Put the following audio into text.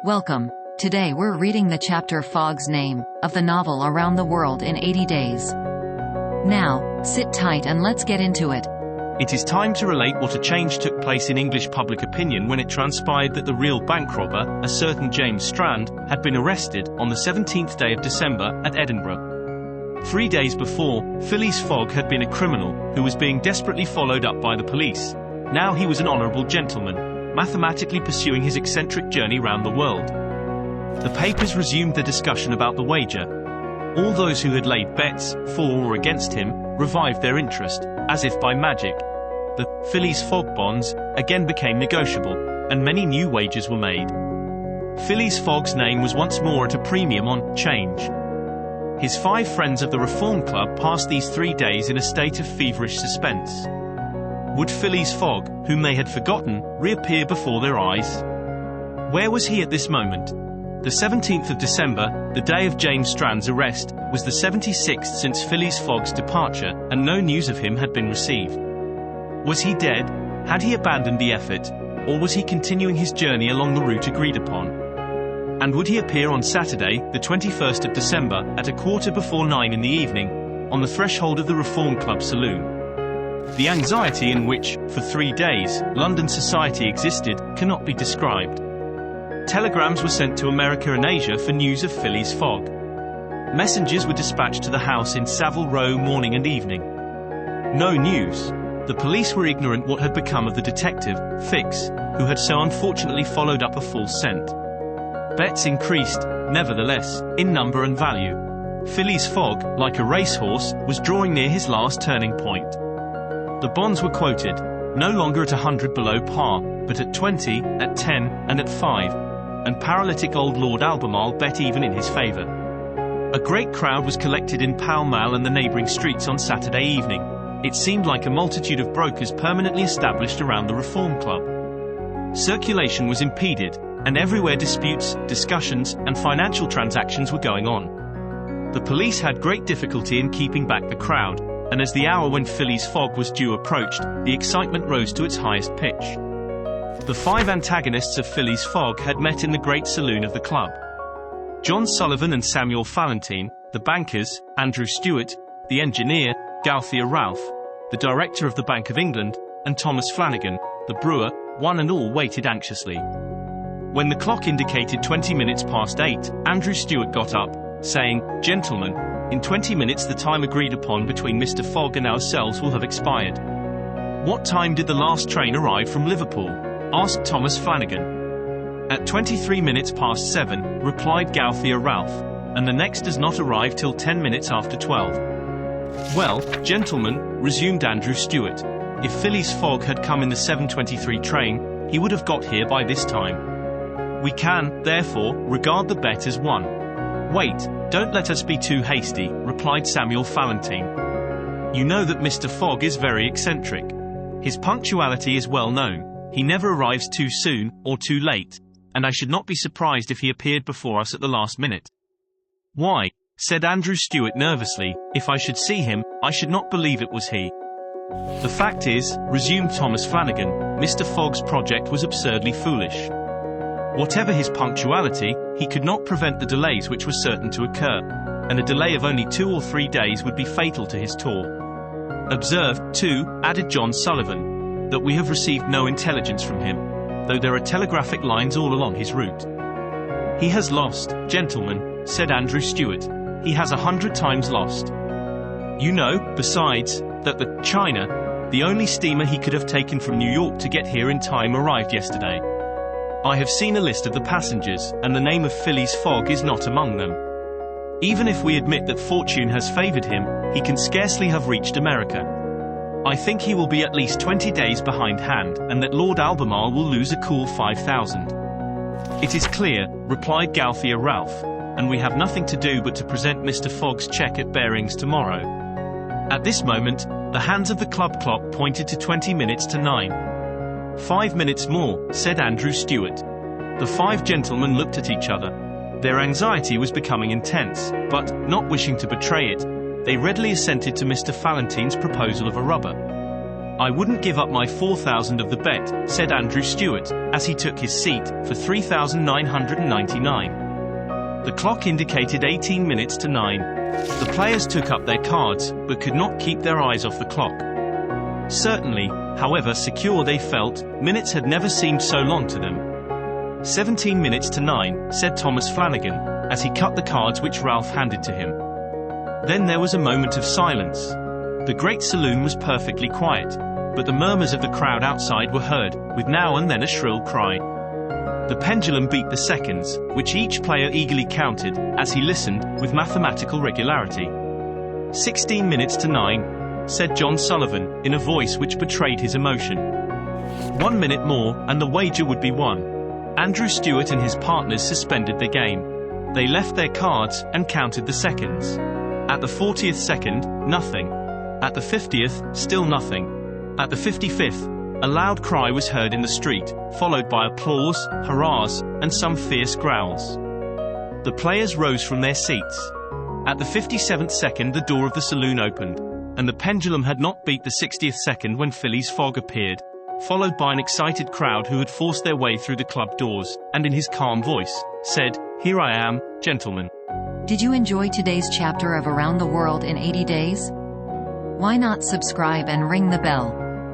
Welcome. Today we're reading the chapter Fogg's Name, of the novel Around the World in 80 Days. Now, sit tight and let's get into it. It is time to relate what a change took place in English public opinion when it transpired that the real bank robber, a certain James Strand, had been arrested on the 17th day of December at Edinburgh. 3 days before, Phileas Fogg had been a criminal who was being desperately followed up by the police. Now he was an honourable gentleman, mathematically pursuing his eccentric journey round the world. The papers resumed their discussion about the wager. All those who had laid bets, for or against him, revived their interest, as if by magic. The Phileas Fogg bonds again became negotiable, and many new wagers were made. Phileas Fogg's name was once more at a premium on 'Change. His 5 friends of the Reform Club passed these 3 days in a state of feverish suspense. Would Phileas Fogg, whom they had forgotten, reappear before their eyes? Where was he at this moment? The 17th of December, the day of James Strand's arrest, was the 76th since Phileas Fogg's departure, and no news of him had been received. Was he dead? Had he abandoned the effort? Or was he continuing his journey along the route agreed upon? And would he appear on Saturday, the 21st of December, at 9:15 in the evening, on the threshold of the Reform Club saloon? The anxiety in which, for 3 days, London society existed, cannot be described. Telegrams were sent to America and Asia for news of Phileas Fogg. Messengers were dispatched to the house in Savile Row morning and evening. No news. The police were ignorant what had become of the detective, Fix, who had so unfortunately followed up a false scent. Bets increased, nevertheless, in number and value. Phileas Fogg, like a racehorse, was drawing near his last turning point. The bonds were quoted, no longer at 100 below par, but at 20, at 10, and at 5, and paralytic old Lord Albemarle bet even in his favour. A great crowd was collected in Pall Mall and the neighbouring streets on Saturday evening. It seemed like a multitude of brokers permanently established around the Reform Club. Circulation was impeded, and everywhere disputes, discussions, and financial transactions were going on. The police had great difficulty in keeping back the crowd, and as the hour when Phileas Fogg was due approached, the excitement rose to its highest pitch. The 5 antagonists of Phileas Fogg had met in the great saloon of the club. John Sullivan and Samuel Fallentin, the bankers, Andrew Stewart, the engineer, Gauthier Ralph, the director of the Bank of England, and Thomas Flanagan, the brewer, one and all waited anxiously. When the clock indicated 20 minutes past 8, Andrew Stewart got up, saying, "Gentlemen, in 20 minutes the time agreed upon between Mr. Fogg and ourselves will have expired." "What time did the last train arrive from Liverpool?" asked Thomas Flanagan. "At 23 minutes past 7, replied Gauthier Ralph, "and the next does not arrive till 10 minutes after 12. "Well, gentlemen," resumed Andrew Stewart, "if Phileas Fogg had come in the 7:23 train, he would have got here by this time. We can, therefore, regard the bet as won." "Wait, don't let us be too hasty," replied Samuel Fallentin. "You know that Mr. Fogg is very eccentric. His punctuality is well known. He never arrives too soon, or too late, and I should not be surprised if he appeared before us at the last minute." "Why," said Andrew Stewart nervously, "if I should see him, I should not believe it was he." "The fact is," resumed Thomas Flanagan, "Mr. Fogg's project was absurdly foolish. Whatever his punctuality, he could not prevent the delays which were certain to occur, and a delay of only 2 or 3 days would be fatal to his tour. Observe, too," added John Sullivan, "that we have received no intelligence from him, though there are telegraphic lines all along his route." "He has lost, gentlemen," said Andrew Stewart. "He has 100 times lost. You know, besides, that the China, the only steamer he could have taken from New York to get here in time, arrived yesterday. I have seen a list of the passengers, and the name of Phileas Fogg is not among them. Even if we admit that fortune has favoured him, he can scarcely have reached America. I think he will be at least 20 days behindhand, and that Lord Albemarle will lose a cool 5,000. "It is clear," replied Gauthier Ralph, "and we have nothing to do but to present Mr. Fogg's cheque at Bearings tomorrow." At this moment, the hands of the club clock pointed to 20 minutes to 9. "5 minutes more," said Andrew Stewart. The 5 gentlemen looked at each other. Their anxiety was becoming intense, but, not wishing to betray it, they readily assented to Mr. Fallentin's proposal of a rubber. "I wouldn't give up my 4,000 of the bet," said Andrew Stewart, as he took his seat, for 3,999. The clock indicated 18 minutes to 9. The players took up their cards, but could not keep their eyes off the clock. Certainly, however secure they felt, minutes had never seemed so long to them. 17 minutes to 9, said Thomas Flanagan, as he cut the cards which Ralph handed to him. Then there was a moment of silence. The great saloon was perfectly quiet, but the murmurs of the crowd outside were heard, with now and then a shrill cry. The pendulum beat the seconds, which each player eagerly counted, as he listened, with mathematical regularity. 16 minutes to 9, said John Sullivan, in a voice which betrayed his emotion. 1 minute more, and the wager would be won. Andrew Stewart and his partners suspended the game. They left their cards, and counted the seconds. At the 40th second, nothing. At the 50th, still nothing. At the 55th, a loud cry was heard in the street, followed by applause, hurrahs, and some fierce growls. The players rose from their seats. At the 57th second the door of the saloon opened, and the pendulum had not beat the 60th second when Philly's Fogg appeared, followed by an excited crowd who had forced their way through the club doors, and in his calm voice, said, "Here I am, gentlemen." Did you enjoy today's chapter of Around the World in 80 Days? Why not subscribe and ring the bell?